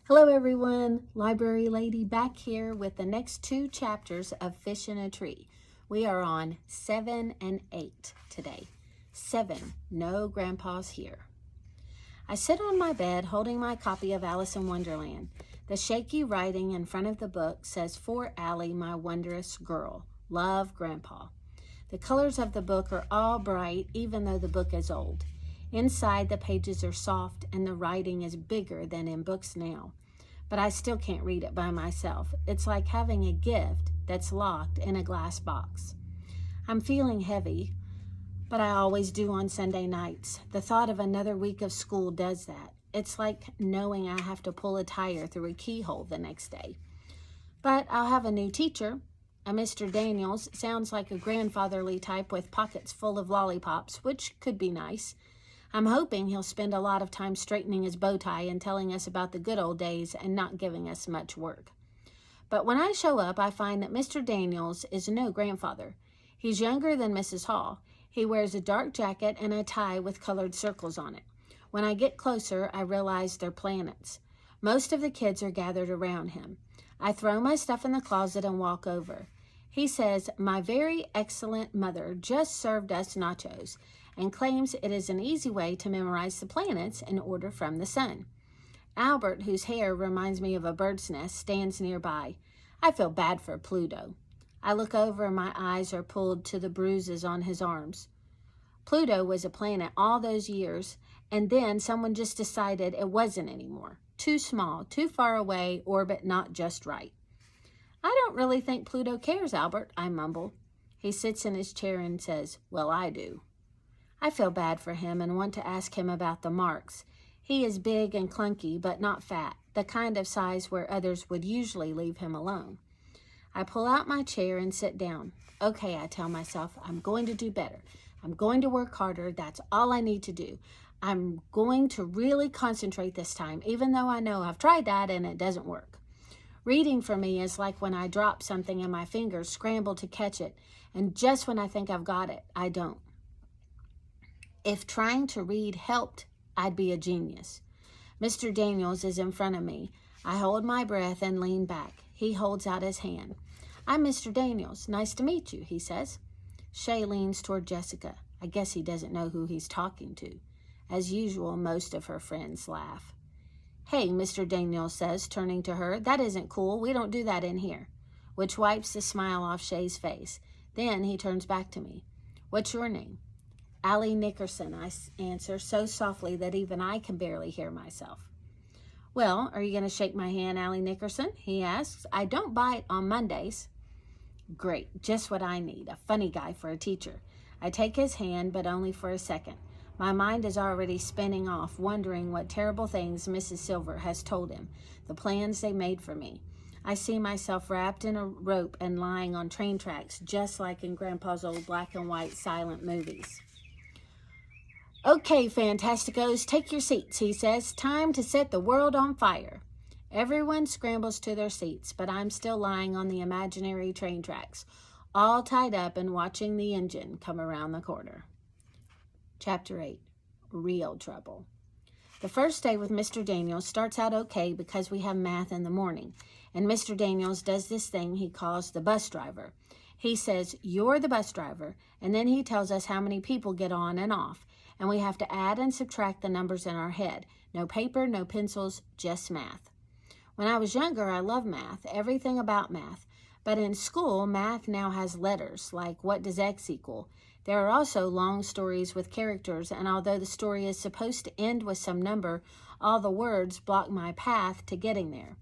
Hello everyone, Library Lady back here with the next two chapters of Fish in a Tree. We are on 7 and 8 today. 7, no grandpa's here. I sit on my bed holding my copy of Alice in Wonderland. The shaky writing in front of the book says, "For Allie, my wondrous girl. Love, Grandpa." The colors of the book are all bright, even though the book is old. Inside, the pages are soft and the writing is bigger than in books now. But I still can't read it by myself. It's like having a gift that's locked in a glass box. I'm feeling heavy, but I always do on Sunday nights. The thought of another week of school does that. It's like knowing I have to pull a tire through a keyhole the next day. But I'll have a new teacher. A Mr. Daniels sounds like a grandfatherly type with pockets full of lollipops, which could be nice. I'm hoping he'll spend a lot of time straightening his bow tie and telling us about the good old days and not giving us much work. But when I show up, I find that Mr. Daniels is no grandfather. He's younger than Mrs. Hall. He wears a dark jacket and a tie with colored circles on it. When I get closer, I realize they're planets. Most of the kids are gathered around him. I throw my stuff in the closet and walk over. He says, "My very excellent mother just served us nachos," and claims it is an easy way to memorize the planets in order from the sun. Albert, whose hair reminds me of a bird's nest, stands nearby. I feel bad for Pluto. I look over and my eyes are pulled to the bruises on his arms. Pluto was a planet all those years, and then someone just decided it wasn't anymore. Too small, too far away, orbit not just right. "I don't really think Pluto cares, Albert," I mumble. He sits in his chair and says, "Well, I do." I feel bad for him and want to ask him about the marks. He is big and clunky, but not fat, the kind of size where others would usually leave him alone. I pull out my chair and sit down. Okay, I tell myself, I'm going to do better. I'm going to work harder. That's all I need to do. I'm going to really concentrate this time, even though I know I've tried that and it doesn't work. Reading for me is like when I drop something and my fingers scramble to catch it, and just when I think I've got it, I don't. If trying to read helped, I'd be a genius. Mr. Daniels is in front of me. I hold my breath and lean back. He holds out his hand. "I'm Mr. Daniels. Nice to meet you," he says. Shay leans toward Jessica. I guess he doesn't know who he's talking to. As usual, most of her friends laugh. "Hey," Mr. Daniels says, turning to her. "That isn't cool. We don't do that in here," which wipes the smile off Shay's face. Then he turns back to me. "What's your name?" "Allie Nickerson," I answer so softly that even I can barely hear myself. "Well, are you going to shake my hand, Allie Nickerson?" he asks. "I don't bite on Mondays." Great, just what I need, a funny guy for a teacher. I take his hand, but only for a second. My mind is already spinning off, wondering what terrible things Mrs. Silver has told him, the plans they made for me. I see myself wrapped in a rope and lying on train tracks, just like in Grandpa's old black and white silent movies. "Okay, Fantasticos, take your seats," he says. "Time to set the world on fire." Everyone scrambles to their seats, but I'm still lying on the imaginary train tracks, all tied up and watching the engine come around the corner. Chapter 8, Real Trouble. The first day with Mr. Daniels starts out okay because we have math in the morning, and Mr. Daniels does this thing he calls the bus driver. He says, "You're the bus driver," and then he tells us how many people get on and off, and we have to add and subtract the numbers in our head. No paper, no pencils, just math. When I was younger, I loved math, everything about math. But in school, math now has letters, like what does X equal? There are also long stories with characters, and although the story is supposed to end with some number, all the words block my path to getting there.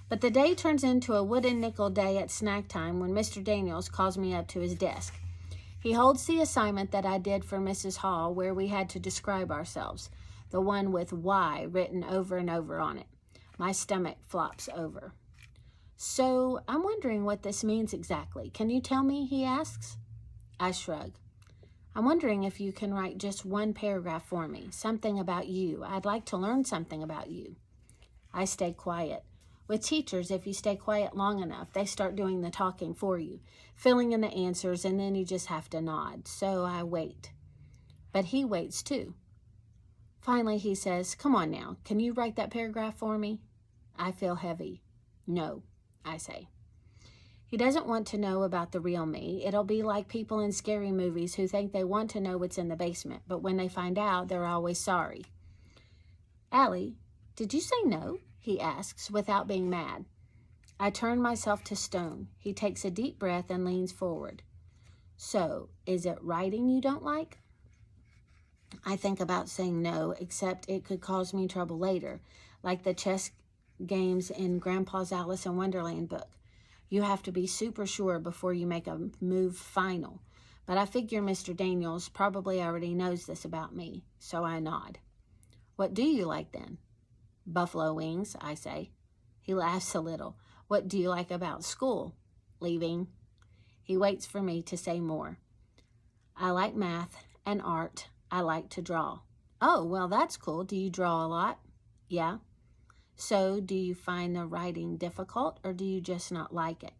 But the day turns into a wooden nickel day at snack time when Mr. Daniels calls me up to his desk. He holds the assignment that I did for Mrs. Hall where we had to describe ourselves, the one with Y written over and over on it. My stomach flops over. "So, I'm wondering what this means exactly. Can you tell me?" he asks. I shrug. "I'm wondering if you can write just one paragraph for me, something about you. I'd like to learn something about you." I stay quiet. With teachers, if you stay quiet long enough, they start doing the talking for you, filling in the answers, and then you just have to nod. So I wait. But he waits too. Finally, he says, "Come on now, can you write that paragraph for me?" I feel heavy. No, I say. He doesn't want to know about the real me. It'll be like people in scary movies who think they want to know what's in the basement, but when they find out, they're always sorry. Allie, did you say no? He asks without being mad. I turn myself to stone. He takes a deep breath and leans forward. So, is it writing you don't like? I think about saying no, except it could cause me trouble later, like the chess games in Grandpa's Alice in Wonderland book. You have to be super sure before you make a move final. But I figure Mr. Daniels probably already knows this about me, so I nod. What do you like then? Buffalo wings, I say. He laughs a little. What do you like about school? Leaving. He waits for me to say more. I like math and art. I like to draw. Oh, well, that's cool. Do you draw a lot? Yeah. So, do you find the writing difficult, or do you just not like it?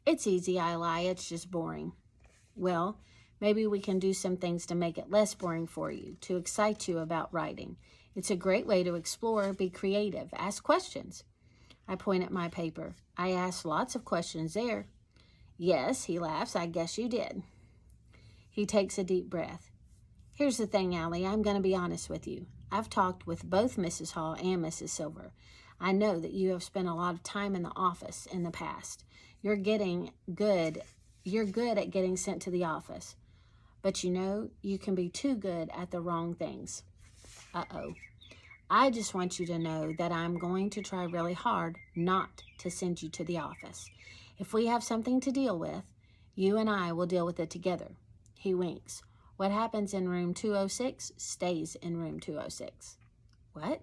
It's easy, I lie. It's just boring. Well, maybe we can do some things to make it less boring for you, to excite you about writing. It's a great way to explore, be creative, ask questions. I point at my paper. I asked lots of questions there. Yes, he laughs. I guess you did. He takes a deep breath. Here's the thing, Allie. I'm going to be honest with you. I've talked with both Mrs. Hall and Mrs. Silver. I know that you have spent a lot of time in the office in the past. You're good at getting sent to the office. But you know, you can be too good at the wrong things. Uh-oh. I just want you to know that I'm going to try really hard not to send you to the office. If we have something to deal with, you and I will deal with it together. He winks. What happens in room 206 stays in room 206. What?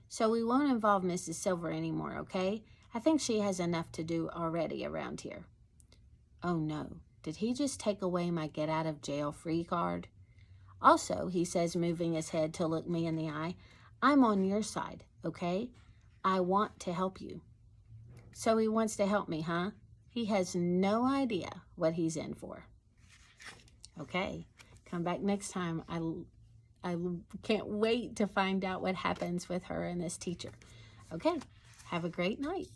So we won't involve Mrs. Silver anymore, okay? I think she has enough to do already around here. Oh no, did he just take away my get out of jail free card? Also, he says, moving his head to look me in the eye, I'm on your side, okay? I want to help you. So he wants to help me, huh? He has no idea what he's in for. Okay. Come back next time. I can't wait to find out what happens with her and this teacher. Okay, have a great night.